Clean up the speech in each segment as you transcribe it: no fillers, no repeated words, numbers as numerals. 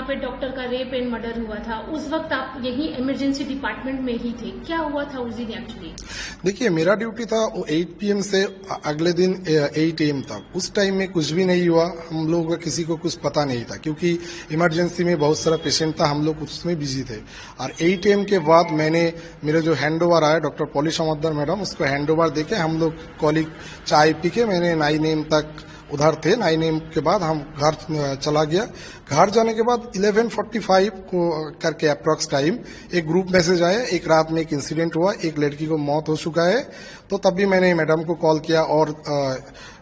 पे डॉक्टर का rape and murder हुआ था, उस वक्त आप यही इमरजेंसी डिपार्टमेंट में ही थे। क्या हुआ था उस दिन एक्चुअली? देखिए, मेरा ड्यूटी था वो 8 PM से अगले दिन 8 AM तक। उस टाइम में कुछ भी नहीं हुआ, हम लोग किसी को कुछ पता नहीं था, क्योंकि इमरजेंसी में बहुत सारा पेशेंट था, हम लोग उसमें बिजी थे। और 8 AM के बाद मेरे जो हैंड ओवर आया डॉक्टर पॉली समद्दर मैडम, उसको हैंड ओवर देके हम लोग कॉलीग चाय पी के 9 AM तक उधर थे। 9 AM के बाद हम घर चला गया। घर जाने के बाद 11:45 को करके अप्रॉक्स टाइम एक ग्रुप मैसेज आया, एक रात में एक इंसिडेंट हुआ, एक लड़की को मौत हो चुका है। तो तब भी मैंने मैडम को कॉल किया और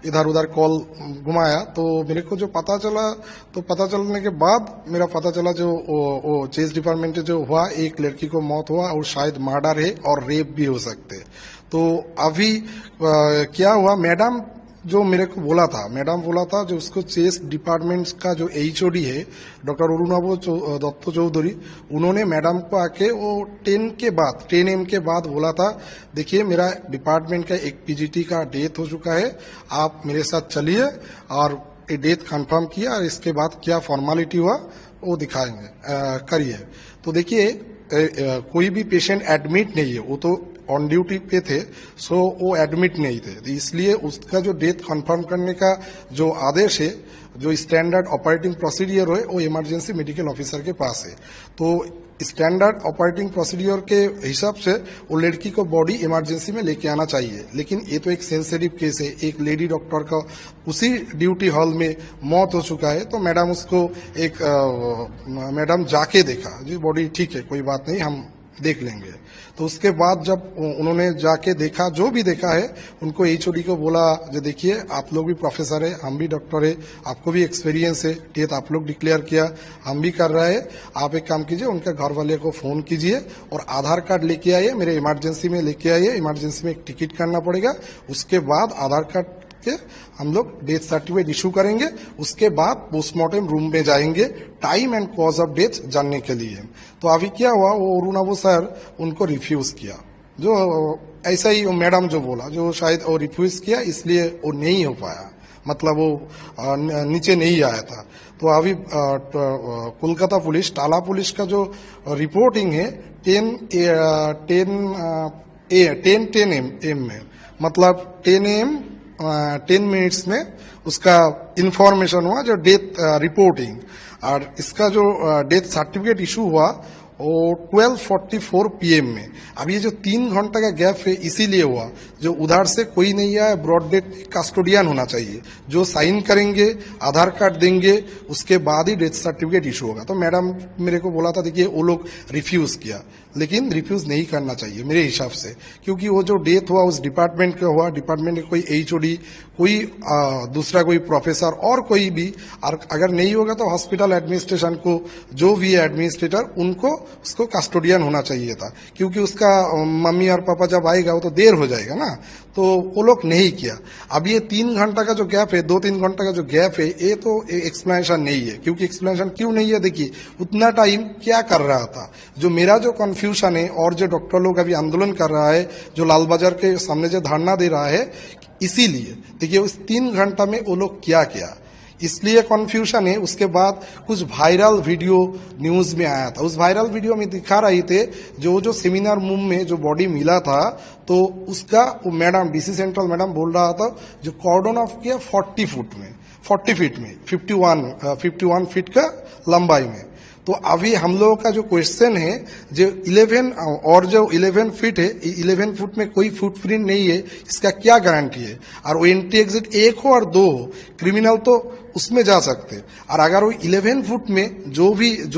इधर उधर कॉल घुमाया। तो मेरे को जो पता चला, तो पता चलने के बाद मेरा पता चला जो वो चेस डिपार्टमेंट जो हुआ, एक लड़की को मौत हुआ और शायद मर्डर है और रेप भी हो सकते। तो अभी क्या हुआ, मैडम जो मेरे को मैडम बोला था जो उसको चेस डिपार्टमेंट का जो HOD है डॉक्टर अरुणाभ दत्त चौधरी, उन्होंने मैडम को आके वो 10 AM के बाद बोला था, देखिए मेरा डिपार्टमेंट का एक PGT का डेथ हो चुका है, आप मेरे साथ चलिए और ये डेथ कंफर्म किया और इसके बाद क्या फॉर्मेलिटी हुआ वो दिखाएंगे, करिए। तो देखिए कोई भी पेशेंट एडमिट नहीं है, वो तो ऑन ड्यूटी पे थे, सो वो एडमिट नहीं थे। तो इसलिए उसका जो डेथ कंफर्म करने का जो आदेश है, जो स्टैंडर्ड ऑपरेटिंग प्रोसीडियर है, वो इमरजेंसी मेडिकल ऑफिसर के पास है। तो स्टैंडर्ड ऑपरेटिंग प्रोसीडियर के हिसाब से वो लड़की को बॉडी इमरजेंसी में लेके आना चाहिए। लेकिन ये तो एक सेंसिटिव केस है, एक लेडी डॉक्टर का उसी ड्यूटी हॉल में मौत हो चुका है। तो मैडम उसको मैडम जाके देखा, जी बॉडी ठीक है, कोई बात नहीं, हम देख लेंगे। तो उसके बाद जब उन्होंने जाके देखा, जो भी देखा है, उनको HOD को बोला, जो देखिए आप लोग भी प्रोफेसर है, हम भी डॉक्टर है, आपको भी एक्सपीरियंस है, डेथ आप लोग डिक्लेयर किया, हम भी कर रहे हैं, आप एक काम कीजिए, उनके घर वाले को फोन कीजिए और आधार कार्ड लेके आइए, मेरे इमरजेंसी में लेके आइए, इमरजेंसी में एक टिकट करना पड़ेगा। उसके बाद आधार कार्ड के हम लोग डेथ सर्टिफिकेट इशू करेंगे। उसके बाद पोस्टमार्टम रूम में जाएंगे time and cause of death जानने के लिए। तो अभी क्या हुआ, वो अरुणाभ सर उनको रिफ्यूज किया, जो ऐसा ही मैडम जो बोला, जो शायद वो रिफ्यूज किया, इसलिए वो नहीं हो पाया, मतलब वो नीचे नहीं आया था। तो अभी कोलकाता पुलिस, टाला पुलिस का जो रिपोर्टिंग है 10 AM में, मतलब 10 AM 10 मिनट्स में उसका इंफॉर्मेशन हुआ, जो डेथ रिपोर्टिंग, और इसका जो डेथ सर्टिफिकेट इशू हुआ वो 12:44 PM में। अब ये जो 3 घंटा का गैप है इसीलिए हुआ, जो उधर से कोई नहीं आया, ब्रॉड डेथ कस्टोडियन होना चाहिए, जो साइन करेंगे, आधार कार्ड देंगे, उसके बाद ही डेथ सर्टिफिकेट इशू होगा। तो मैडम मेरे को बोला था, देखिए वो लोग रिफ्यूज किया, लेकिन रिफ्यूज नहीं करना चाहिए मेरे हिसाब से, क्योंकि वो जो डेथ हुआ उस डिपार्टमेंट का हुआ, डिपार्टमेंट का कोई HOD, कोई दूसरा कोई प्रोफेसर और कोई भी, और अगर नहीं होगा तो हॉस्पिटल एडमिनिस्ट्रेशन को, जो भी है एडमिनिस्ट्रेटर, उनको उसको कस्टोडियन होना चाहिए था, क्योंकि उसका मम्मी और पापा जब आएगा वो तो देर हो जाएगा ना। तो वो लोग नहीं किया। अब ये 3 घंटा का जो गैप है, 2-3 घंटा का जो गैप है, ये तो एक्सप्लेनेशन नहीं है। क्योंकि एक्सप्लेनेशन क्यों नहीं है, देखिए उतना टाइम क्या कर रहा था, जो मेरा जो कंफ्यूजन है, और जो डॉक्टर लोग अभी आंदोलन कर रहा है, जो लाल बाजार के सामने जो धरना दे रहा है, इसीलिए देखिए उस 3 घंटा में वो लोग क्या किया, इसलिए कंफ्यूजन है। उसके बाद कुछ वायरल वीडियो न्यूज में आया था, उस वायरल वीडियो में दिखा रही थे जो सेमिनार रूम में जो बॉडी मिला था, तो उसका वो मैडम DC सेंट्रल मैडम बोल रहा था, जो कॉर्डन ऑफ किया 40 फीट में 51 फीट का लंबाई में। तो अभी हम लोगों का जो क्वेश्चन है, जो 11 फीट है, 11 फुट में कोई फुटप्रिंट नहीं है, इसका क्या गारंटी है? और वो एंट्री एग्जिट 1 हो और 2 हो, क्रिमिनल तो उसमें जा सकते। और अगर वो 11 फुट में जो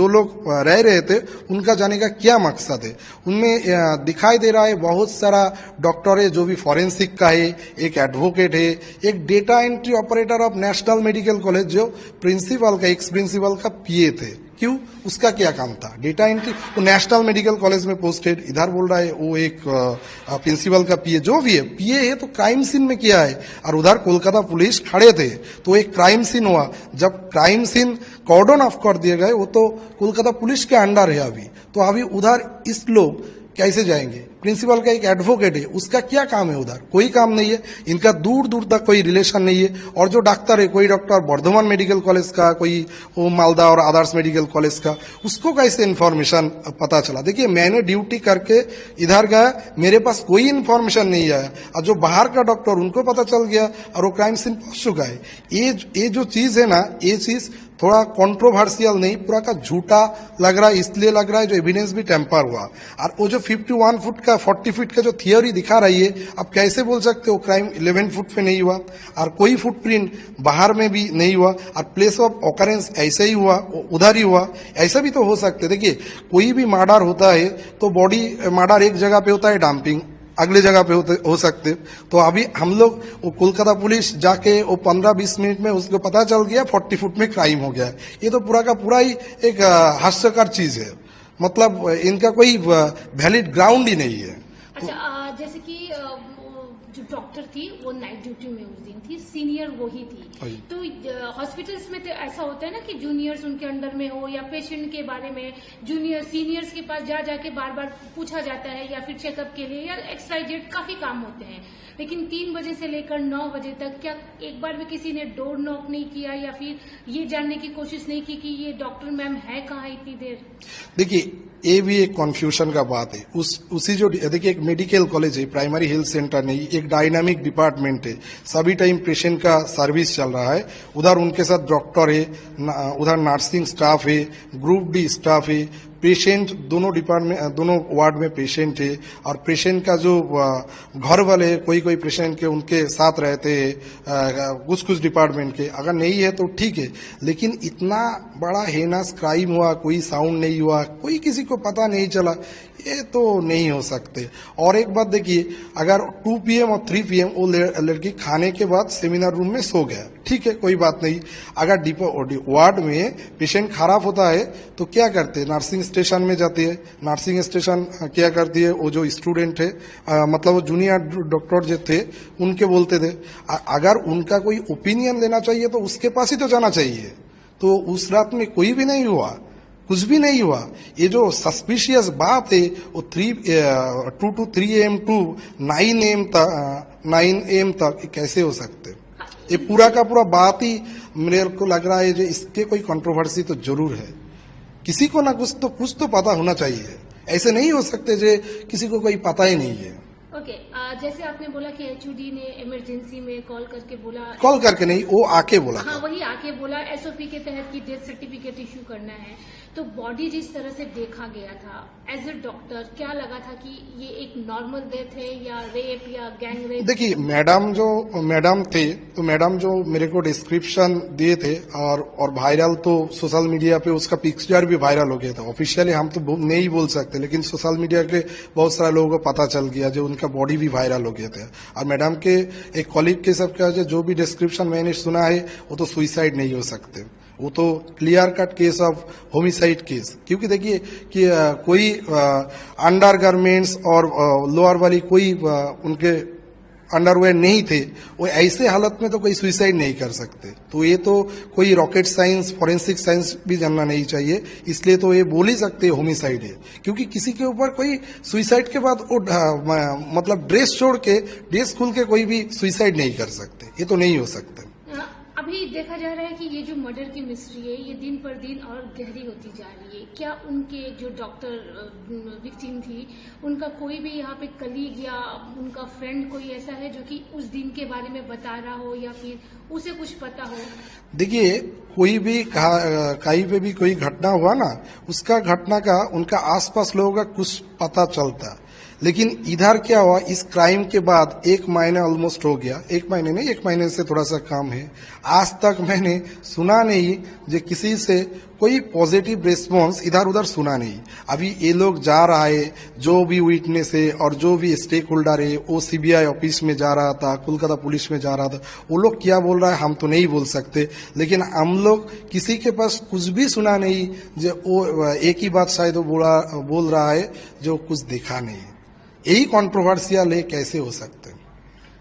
लोग रह रहे थे, उनका जाने का क्या मकसद है? उनमें दिखाई दे रहा है बहुत सारा डॉक्टर है, जो भी फॉरेंसिक का है, एक एडवोकेट है, एक data entry operator of national medical college, जो प्रिंसिपल का, एक्स प्रिंसिपल का PA थे। क्यों? उसका क्या काम था? Data entry. वो नेशनल मेडिकल कॉलेज में पोस्टेड, इधर बोल रहा है वो एक प्रिंसिपल का PA, जो भी है PA है, तो क्राइम सीन में किया है। और उधर कोलकाता पुलिस खड़े थे, तो एक क्राइम सीन हुआ। जब क्राइम सीन कॉर्डन ऑफ कर दिए गए, वो तो कोलकाता पुलिस के अंडर है अभी, तो अभी उधर इस लोग कैसे जाएंगे? प्रिंसिपल का एक एडवोकेट है, उसका क्या काम है उधर? कोई काम नहीं है। इनका दूर दूर तक कोई रिलेशन नहीं है। और जो डॉक्टर है, कोई डॉक्टर बर्धमान मेडिकल कॉलेज का, कोई वो मालदा और आदर्श मेडिकल कॉलेज का, उसको कैसे इन्फॉर्मेशन पता चला? देखिए, मैंने ड्यूटी करके इधर गया, मेरे पास कोई इन्फॉर्मेशन नहीं आया, और जो बाहर का डॉक्टर उनको पता चल गया और वो क्राइम सीन पहुंच चुका है। ये जो चीज है ना, ये चीज थोड़ा कंट्रोवर्शियल नहीं, पूरा का झूठा लग रहा है। इसलिए लग रहा है जो एविडेंस भी टेम्पर हुआ। और वो जो 51 फुट का 40 फीट का जो थियोरी दिखा रही है, आप कैसे बोल सकते हो क्राइम 11 फुट पे नहीं हुआ? और कोई फुटप्रिंट बाहर में भी नहीं हुआ, और प्लेस ऑफ ऑकरेंस ऐसे ही हुआ, उधर ही हुआ। ऐसा भी तो हो सकते। देखिए, कोई भी मर्डर होता है तो बॉडी मर्डर एक जगह पे होता है, डंपिंग अगले जगह पे हो सकते। तो अभी हम लोग वो कोलकाता पुलिस जाके वो 15-20 मिनट में उसको पता चल गया 40 फुट में क्राइम हो गया। ये तो पूरा का पूरा ही एक हास्यकर चीज है। मतलब इनका कोई वैलिड ग्राउंड ही नहीं है। अच्छा, जैसे कि जो डॉक्टर थी वो नाइट ड्यूटी में उस दिन थी, सीनियर वो ही थी। तो हॉस्पिटल्स में तो ऐसा होता है ना कि जूनियर्स उनके अंडर में हो, या पेशेंट के बारे में जूनियर सीनियर्स के पास जाके बार बार पूछा जाता है, या फिर चेकअप के लिए, या XYZ काफी काम होते हैं। लेकिन 3 बजे से लेकर 9 बजे तक क्या एक बार भी किसी ने डोर नॉक नहीं किया, या फिर ये जानने की कोशिश नहीं की कि ये डॉक्टर मैम है कहाँ इतनी देर? देखिए, ये भी एक कंफ्यूजन का बात है। उसी जो देखिए, एक मेडिकल कॉलेज है, प्राइमरी हेल्थ सेंटर नहीं, एक डायनामिक डिपार्टमेंट है। सभी टाइम पेशेंट का सर्विस चल रहा है। उधर उनके साथ डॉक्टर है, उधर नर्सिंग स्टाफ है, ग्रुप डी स्टाफ है, पेशेंट दोनों डिपार्टमेंट, दोनों वार्ड में पेशेंट है। और पेशेंट का जो घर वाले, कोई पेशेंट के उनके साथ रहते हैं, कुछ डिपार्टमेंट के। अगर नहीं है तो ठीक है, लेकिन इतना बड़ा हेनस क्राइम हुआ, कोई साउंड नहीं हुआ, कोई किसी को पता नहीं चला, ये तो नहीं हो सकते। और एक बात देखिए, अगर 2 PM और 3 PM वो लड़की खाने के बाद सेमिनार रूम में सो गया, ठीक है, कोई बात नहीं। अगर वार्ड में पेशेंट खराब होता है तो क्या करते हैं? नर्सिंग स्टेशन में जाती है। नर्सिंग स्टेशन क्या करती है? वो जो स्टूडेंट है, मतलब वो जूनियर डॉक्टर जो थे, उनके बोलते थे। अगर उनका कोई ओपिनियन लेना चाहिए तो उसके पास ही तो जाना चाहिए। तो उस रात में कोई भी नहीं हुआ, कुछ भी नहीं हुआ। ये जो सस्पिशियस बात है, वो 2 to 3 AM टू 9 AM तक कैसे हो सकते? ये पूरा का पूरा बात ही मेरे को लग रहा है जो इसके कोई कंट्रोवर्सी तो जरूर है। किसी को ना कुछ तो पता होना चाहिए। ऐसे नहीं हो सकते जो किसी को कोई पता ही नहीं है। ओके, जैसे आपने बोला कि HOD ने इमरजेंसी में कॉल करके नहीं, वो आके बोला। हाँ, वही आके बोला SOP के तहत की डेथ सर्टिफिकेट इश्यू करना है। तो बॉडी जिस तरह से देखा गया था, एज ए डॉक्टर क्या लगा था कि ये एक नॉर्मल डेथ है या रेप या गैंग रेप? देखिए, मैडम थे, तो मैडम जो मेरे को डिस्क्रिप्शन दिए थे, और वायरल तो सोशल मीडिया पे उसका पिक्चर भी वायरल हो गया था। ऑफिशियली हम तो नहीं बोल सकते, लेकिन सोशल मीडिया के बहुत सारे लोगों को पता चल गया, जो उनका बॉडी भी वायरल हो गया था। और मैडम के एक कॉलीग के सबका जो भी डिस्क्रिप्शन मैंने सुना है, वो तो सुइसाइड नहीं हो सकते, वो तो clear cut case of homicide case. क्योंकि देखिए कि कोई अंडरगारमेंट्स और लोअर वाली कोई उनके अंडरवेयर नहीं थे, वो ऐसे हालत में तो कोई सुइसाइड नहीं कर सकते। तो ये तो कोई रॉकेट साइंस, फॉरेंसिक साइंस भी जानना नहीं चाहिए, इसलिए तो ये बोल ही सकते हैं होमिसाइड है। क्योंकि किसी के ऊपर कोई सुइसाइड के बाद मतलब ड्रेस छोड़ के, ड्रेस खुल के कोई भी सुइसाइड नहीं कर सकते, ये तो नहीं हो सकता। अभी देखा जा रहा है कि ये जो मर्डर की मिस्ट्री है, ये दिन पर दिन और गहरी होती जा रही है। क्या उनके जो डॉक्टर विक्टिम थी, उनका कोई भी यहाँ पे कलीग या उनका फ्रेंड कोई ऐसा है जो कि उस दिन के बारे में बता रहा हो, या फिर उसे कुछ पता हो? देखिए, कोई भी कहीं पे भी कोई घटना हुआ ना, उसका घटना का उनका आसपास लोगों का कुछ पता चलता। लेकिन इधर क्या हुआ, इस क्राइम के बाद 1 महीना ऑलमोस्ट हो गया, 1 महीने नहीं, 1 महीने से थोड़ा सा कम है। आज तक मैंने सुना नहीं जो किसी से कोई पॉजिटिव रिस्पॉन्स इधर उधर सुना नहीं। अभी ये लोग जा रहा है, जो भी विटनेस है और जो भी स्टेक होल्डर है, वो CBI ऑफिस में जा रहा था, कोलकाता पुलिस में जा रहा था। वो लोग क्या बोल रहा है हम तो नहीं बोल सकते, लेकिन हम लोग किसी के पास कुछ भी सुना नहीं। जो वो एक ही बात शायद वो बोल रहा है जो कुछ देखा नहीं। यही कंट्रोवर्शियल है, कैसे हो सकते?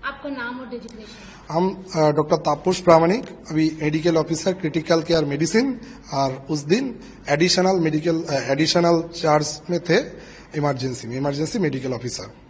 आपका नाम और डेजिग्नेशन? हम डॉक्टर तापस प्रामाणिक, अभी medical officer critical care medicine, और उस दिन एडिशनल चार्ज में थे। Emergency medical officer.